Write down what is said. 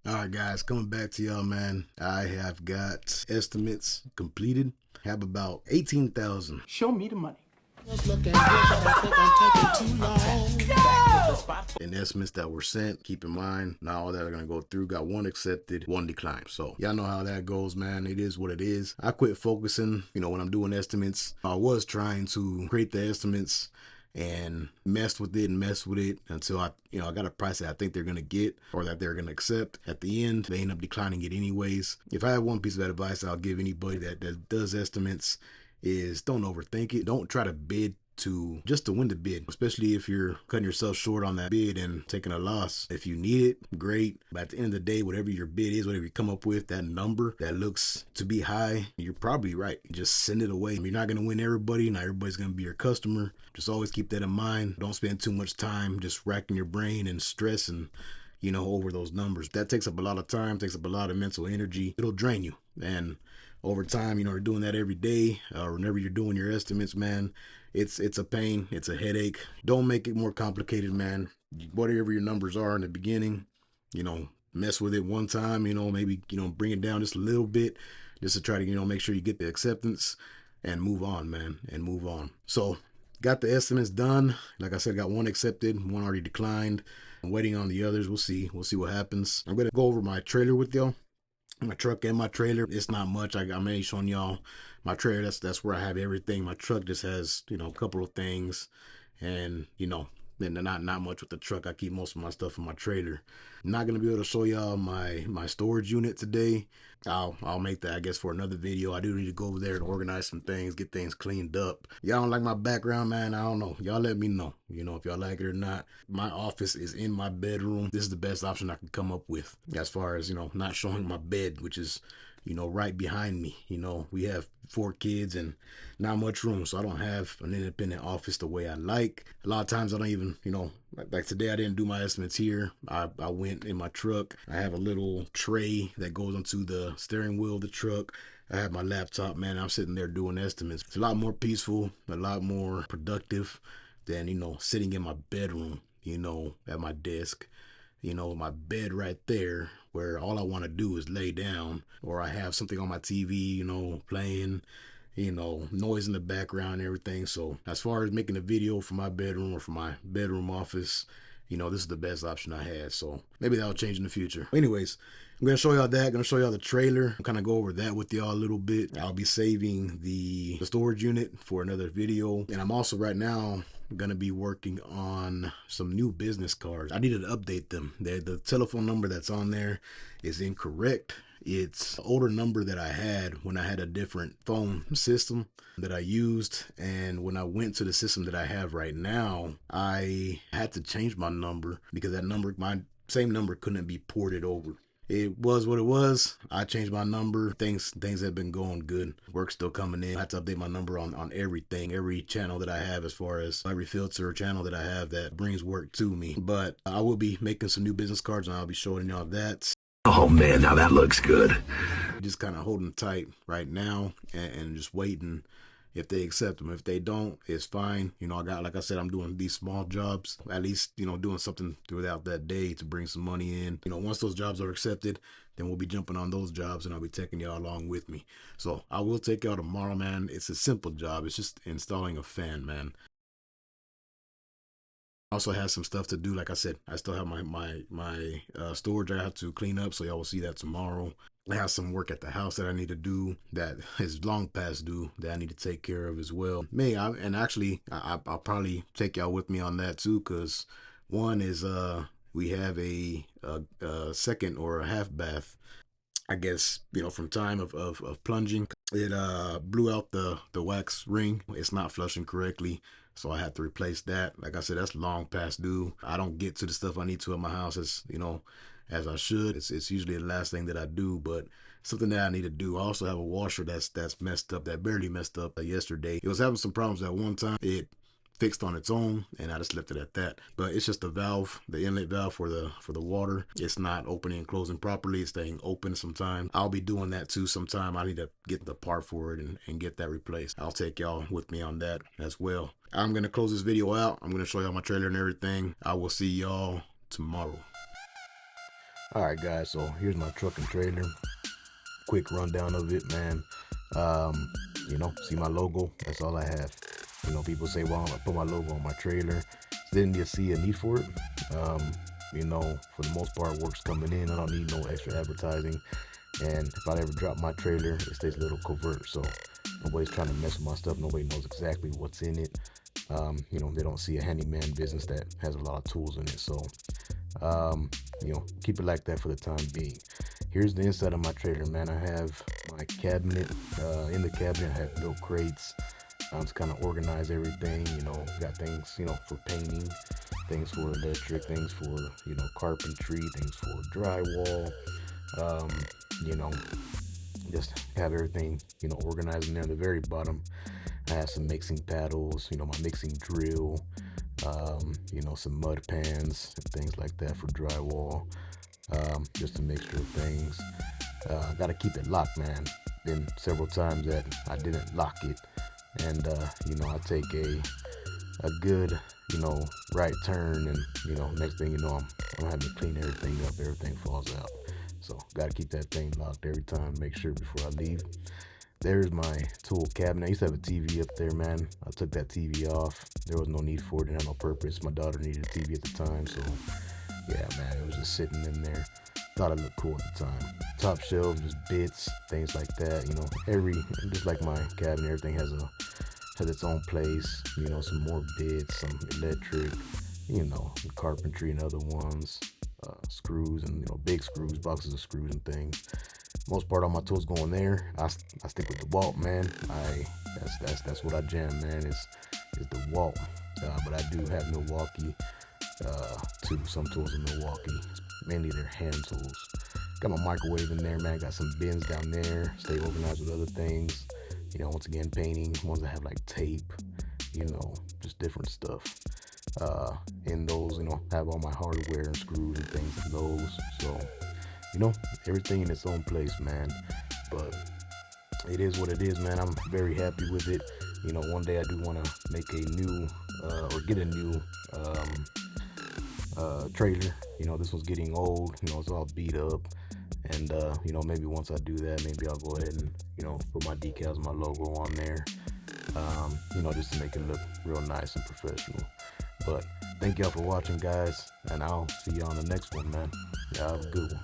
All right, guys, coming back to y'all, man. I have got estimates completed. Have about 18,000 Show me the money. in estimates that were sent. Keep in mind, not all that are gonna go through. Got one accepted, one declined. So y'all know how that goes, man. It is what it is. I quit focusing, when I'm doing estimates. I was trying to create the estimates and messed with it until I got a price that I think they're gonna get or that they're gonna accept. At the end, they end up declining it anyways. If I have one piece of advice I'll give anybody that does estimates is don't overthink it. Don't try to bid to win the bid, especially if you're cutting yourself short on that bid and taking a loss. If you need it, great. But at the end of the day, whatever your bid is, whatever you come up with, that number that looks to be high, you're probably right. Just send it away. You're not going to win everybody. Not everybody's going to be your customer. Just always keep that in mind. Don't spend too much time just racking your brain and stressing over those numbers. That takes up a lot of time, takes up a lot of mental energy. It'll drain you. And over time, you're doing that every day, or whenever you're doing your estimates, man, it's a pain, it's a headache. Don't make it more complicated, man. Whatever your numbers are in the beginning, mess with it one time, maybe, bring it down just a little bit just to try to, make sure you get the acceptance and move on, man, and move on. So got the estimates done. Like I said, got one accepted, one already declined. I'm waiting on the others. We'll see what happens. I'm going to go over my trailer with y'all. My truck and my trailer. It's not much. I'm already showing y'all my trailer. That's where I have everything. My truck just has a couple of things, and then not much with the truck. I keep most of my stuff in my trailer. I'm not gonna be able to show y'all my storage unit today. I'll make that, I guess, for another video. I do need to go over there and organize some things, get things cleaned up. Y'all don't like my background, man? I don't know. Y'all let me know. If y'all like it or not. My office is in my bedroom. This is the best option I can come up with as far as not showing my bed, which is right behind me. We have 4 kids and not much room, so I don't have an independent office the way I like. A lot of times I don't even, like today I didn't do my estimates here. I went in my truck. I have a little tray that goes onto the steering wheel of the truck. I have my laptop, man. I'm sitting there doing estimates. It's a lot more peaceful, a lot more productive than, sitting in my bedroom, at my desk. My bed right there where all I want to do is lay down, or I have something on my TV, playing, noise in the background and everything. So as far as making a video for my bedroom or for my bedroom office, this is the best option I had. So maybe that'll change in the future. Anyways, I'm going to show y'all that. I'm going to show y'all the trailer. I'm kind of go over that with y'all a little bit. I'll be saving the storage unit for another video. And I'm also right now going to be working on some new business cards. I needed to update them. The telephone number that's on there is incorrect. It's an older number that I had when I had a different phone system that I used, and when I went to the system that I have right now, I had to change my number because that number, my same number, couldn't be ported over. It was what it was. I changed my number. Things have been going good. Work's still coming in. I have to update my number on everything, every channel that I have, as far as every filter channel that I have that brings work to me. But I will be making some new business cards, and I'll be showing y'all that. Oh man, now that looks good. Just kind of holding tight right now and just waiting if they accept them. If they don't, it's fine. I got, like I said, I'm doing these small jobs, at least, doing something throughout that day to bring some money in. Once those jobs are accepted, then we'll be jumping on those jobs, and I'll be taking y'all along with me. So I will take y'all tomorrow, man. It's a simple job. It's just installing a fan, man. Also has some stuff to do. Like I said, I still have my storage I have to clean up, so y'all will see that tomorrow. I have some work at the house that I need to do that is long past due that I need to take care of as well. I'll probably take y'all with me on that too, because one is we have a second or a half bath. I guess, from time of plunging, it blew out the wax ring. It's not flushing correctly, so I had to replace that. Like I said, that's long past due. I don't get to the stuff I need to at my house as I should. It's usually the last thing that I do, but something that I need to do. I also have a washer that's messed up, that barely messed up yesterday. It was having some problems at one time. It fixed on its own, and I just left it at that. But it's just the valve, the inlet valve for the water. It's not opening and closing properly. It's staying open sometimes. I'll be doing that too sometime. I need to get the part for it and get that replaced. I'll take y'all with me on that as well. I'm gonna close this video out. I'm gonna show y'all my trailer and everything. I will see y'all tomorrow. All right, guys. So here's my truck and trailer. Quick rundown of it, man. Um, see my logo. That's all I have. People say, "Well, I put my logo on my trailer." Didn't you see a need for it? Um, for the most part, work's coming in. I don't need no extra advertising. And if I ever drop my trailer, it stays a little covert. So nobody's trying to mess with my stuff. Nobody knows exactly what's in it. They don't see a handyman business that has a lot of tools in it. So keep it like that for the time being. Here's the inside of my trailer, man. I have my cabinet. In the cabinet, I have milk crates. To kind of organize everything. Got things, for painting, things for electric, things for, carpentry, things for drywall. Um, you know, just have everything, organized in there. At the very bottom, I have some mixing paddles, my mixing drill, some mud pans and things like that for drywall. Just a mixture of things. Got to keep it locked, man. Been several times that I didn't lock it, and I take a good, right turn, and next thing you know, I'm having to clean everything up. Everything falls out. So got to keep that thing locked every time. Make sure before I leave. There's my tool cabinet. I used to have a TV up there, man. I took that TV off. There was no need for it. It had no purpose. My daughter needed a TV at the time, so yeah, man, it was just sitting in there. Thought it looked cool at the time. Top shelf, just bits, things like that. Just like my cabinet, everything has its own place. Some more bits, some electric, carpentry and other ones, screws and big screws, boxes of screws and things. Most part, all my tools go in there. I stick with the Walt, man. That's what I jam, man. Is the Walt. But I do have Milwaukee too. Some tools in Milwaukee, mainly they're hand tools. Got my microwave in there, man. Got some bins down there. Stay organized with other things. Once again, painting. Ones that have like tape. Just different stuff. In those, have all my hardware and screws and things in those. So, everything in its own place, man. But it is what it is, man. I'm very happy with it. One day I do want to make a new or get a new trailer. This one's getting old. It's all beat up. And maybe once I do that, maybe I'll go ahead and put my decals, my logo on there. Just to make it look real nice and professional. But thank y'all for watching, guys, and I'll see you on the next one, man. Y'all have a good one.